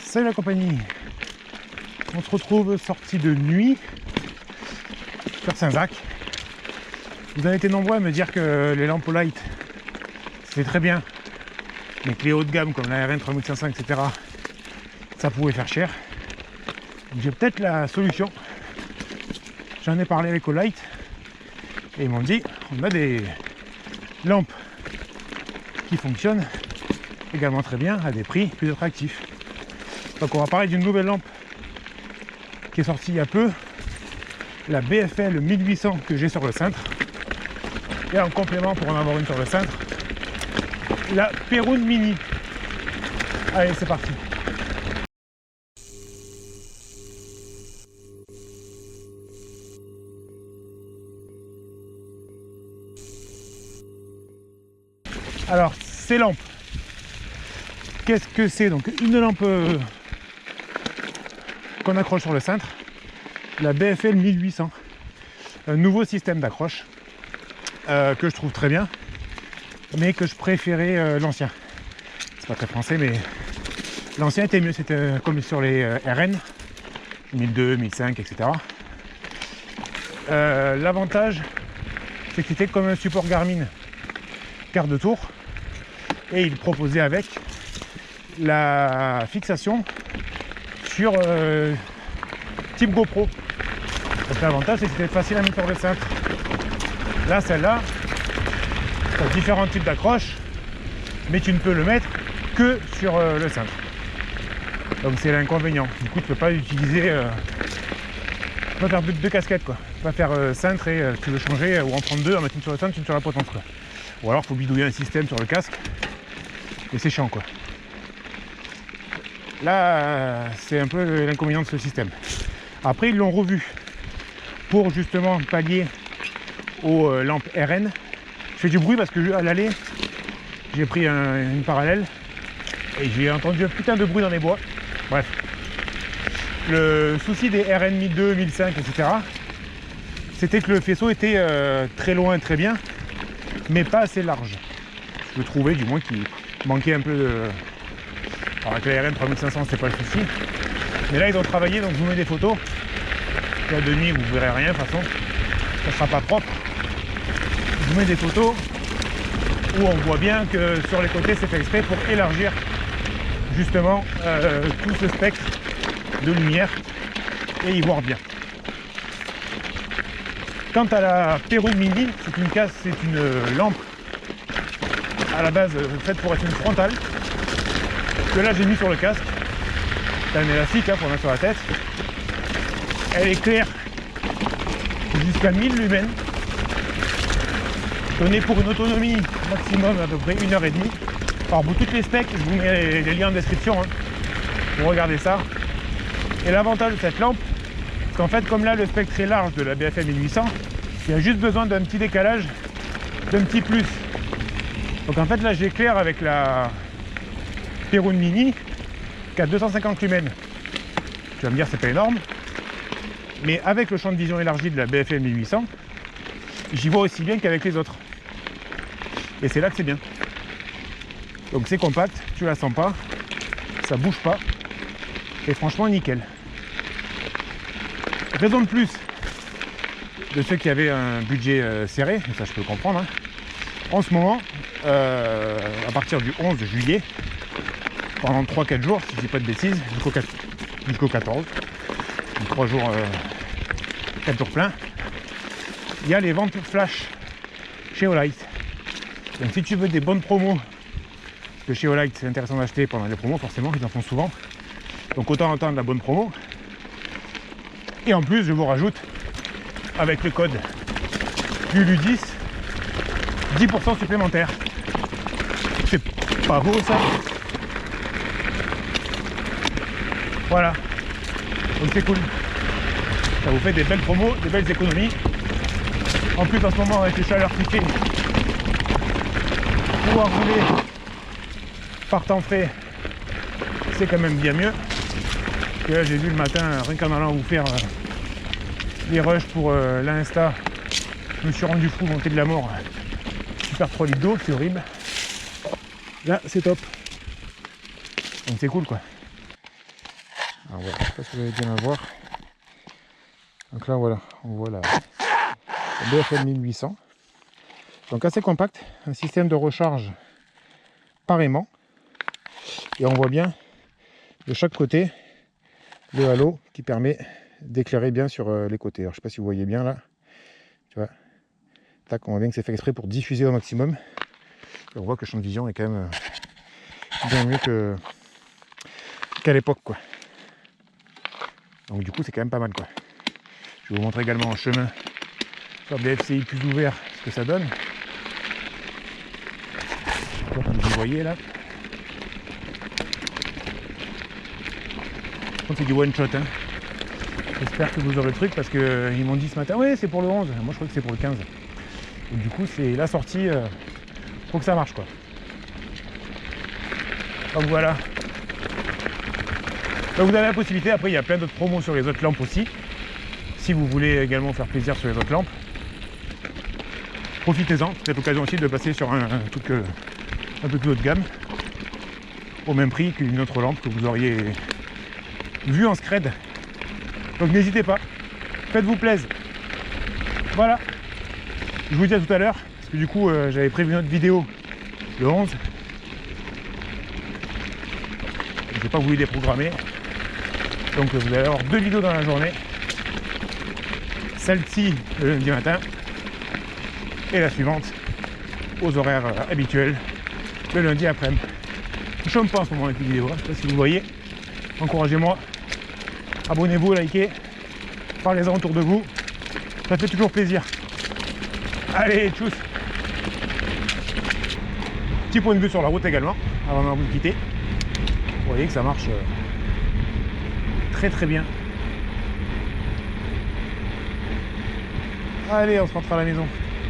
Salut la compagnie, on se retrouve sortie de nuit sur Saint-Jacques. Vous avez été nombreux à me dire que les lampes au light c'était très bien, mais que les hauts de gamme comme la RN 3500 etc ça pouvait faire cher. J'ai peut-être la solution. J'en ai parlé avec Olight et ils m'ont dit on a des lampes qui fonctionnent également très bien à des prix plus attractifs. Donc on va parler d'une nouvelle lampe qui est sortie il y a peu, la BFL 1800 que j'ai sur le cintre, et en complément pour en avoir une sur le cintre, la Perun Mini. Allez, c'est parti. Alors, ces lampes, qu'est-ce que c'est? Donc, une lampe qu'on accroche sur le cintre, la BFL 1800, un nouveau système d'accroche que je trouve très bien, mais que je préférais l'ancien. C'est pas très français, mais l'ancien était mieux. C'était comme sur les RN 1002, 1005, etc. L'avantage, c'est que c'était comme un support Garmin quart de tour, et il proposait avec la fixation sur type GoPro. Donc l'avantage, c'est que c'était facile à mettre sur le cintre. Là, celle-là, tu as différents types d'accroches, mais tu ne peux le mettre que sur le cintre. Donc c'est l'inconvénient. Du coup, tu peux pas utiliser, tu peux pas faire deux casquettes, quoi. Tu peux pas faire cintre et tu veux changer ou en prendre deux, en mettre une sur le cintre, une sur la potence, quoi. Ou alors, il faut bidouiller un système sur le casque et c'est chiant, quoi. Là, c'est un peu l'inconvénient de ce système. Après, ils l'ont revu pour justement pallier aux lampes RN. Je fais du bruit parce que à l'aller, j'ai pris une parallèle et j'ai entendu un putain de bruit dans les bois. Bref. Le souci des RN 1002, 1005, etc., c'était que le faisceau était très loin, très bien, mais pas assez large. Je trouvais du moins qu'il manquait un peu de... Alors avec la RN 3500 c'est pas le souci, mais là ils ont travaillé, donc je vous mets des photos. Là de nuit vous verrez rien, de toute façon ça sera pas propre. Je vous mets des photos où on voit bien que sur les côtés c'est fait exprès pour élargir justement tout ce spectre de lumière et y voir bien. Quant à la Perun Mini, c'est une lampe à la base faite pour être une frontale, que là j'ai mis sur le casque. C'est un élastique pour mettre sur la tête. Elle éclaire jusqu'à 1000 lumens, donnée pour une autonomie maximum à peu près 1h30. Alors pour toutes les specs, je vous mets les liens en description, pour regarder ça. Et l'avantage de cette lampe, c'est qu'en fait comme là le spectre est large de la BFL 1800, il y a juste besoin d'un petit décalage, d'un petit plus. Donc en fait là j'éclaire avec la Perun Mini qui a 250 lumens. Tu vas me dire c'est pas énorme, mais avec le champ de vision élargi de la BFL 1800, j'y vois aussi bien qu'avec les autres. Et c'est là que c'est bien. Donc c'est compact, tu la sens pas, ça bouge pas, et franchement nickel. Raison de plus de ceux qui avaient un budget serré, et ça je peux le comprendre, en ce moment, à partir du 11 juillet, pendant 3-4 jours, si je dis pas de bêtises, jusqu'au 14, donc 3 jours, 4 jours pleins, il y a les ventes flash chez Olight. Donc si tu veux des bonnes promos, parce que chez Olight c'est intéressant d'acheter pendant les promos, forcément, ils en font souvent, donc autant entendre la bonne promo. Et en plus, je vous rajoute, avec le code LULU10, 10% supplémentaire. C'est pas beau ça? Voilà. Donc c'est cool. Ça vous fait des belles promos, des belles économies. En plus en ce moment avec les chaleurs qui fait, pouvoir rouler par temps frais, c'est quand même bien mieux. Et là j'ai vu le matin, rien qu'en allant vous faire les rushs pour l'Insta, je me suis rendu fou, monter de la mort. Super 3 litres d'eau, c'est horrible. Là c'est top. Donc c'est cool quoi. Alors voilà, je ne sais pas si vous allez bien la voir. Donc là voilà, on voit la BFL 1800. Donc assez compact, un système de recharge par aimant. Et on voit bien de chaque côté le halo qui permet d'éclairer bien sur les côtés. Alors je ne sais pas si vous voyez bien là. Tu vois, tac, on voit bien que c'est fait exprès pour diffuser au maximum. Et on voit que le champ de vision est quand même bien mieux qu'à l'époque, quoi. Donc du coup c'est quand même pas mal, quoi. Je vais vous montrer également en chemin sur BFCI plus ouvert ce que ça donne. Comme vous voyez là. C'est du one shot, hein. J'espère que vous aurez le truc parce qu'ils m'ont dit ce matin, oui c'est pour le 11, moi je crois que c'est pour le 15. Donc du coup c'est la sortie, faut que ça marche, quoi. Donc voilà. Donc vous avez la possibilité, après il y a plein d'autres promos sur les autres lampes aussi. Si vous voulez également faire plaisir sur les autres lampes, profitez-en, c'est l'occasion aussi de passer sur un truc un peu plus haut de gamme, au même prix qu'une autre lampe que vous auriez vue en scred. Donc n'hésitez pas, faites-vous plaisir. Voilà, je vous dis à tout à l'heure, parce que du coup j'avais prévu une autre vidéo le 11. Je n'ai pas voulu déprogrammer. Donc vous allez avoir 2 vidéos dans la journée. Celle-ci le lundi matin. Et la suivante aux horaires habituels le lundi après-midi. Je chôme pas en ce moment avec les vidéos, je sais pas si vous voyez. Encouragez-moi. Abonnez-vous, likez. Parlez-en autour de vous. Ça fait toujours plaisir. Allez, tchuss. Petit point de vue sur la route également, avant de vous quitter. Vous voyez que ça marche très très bien. Allez, on se rentre à la maison.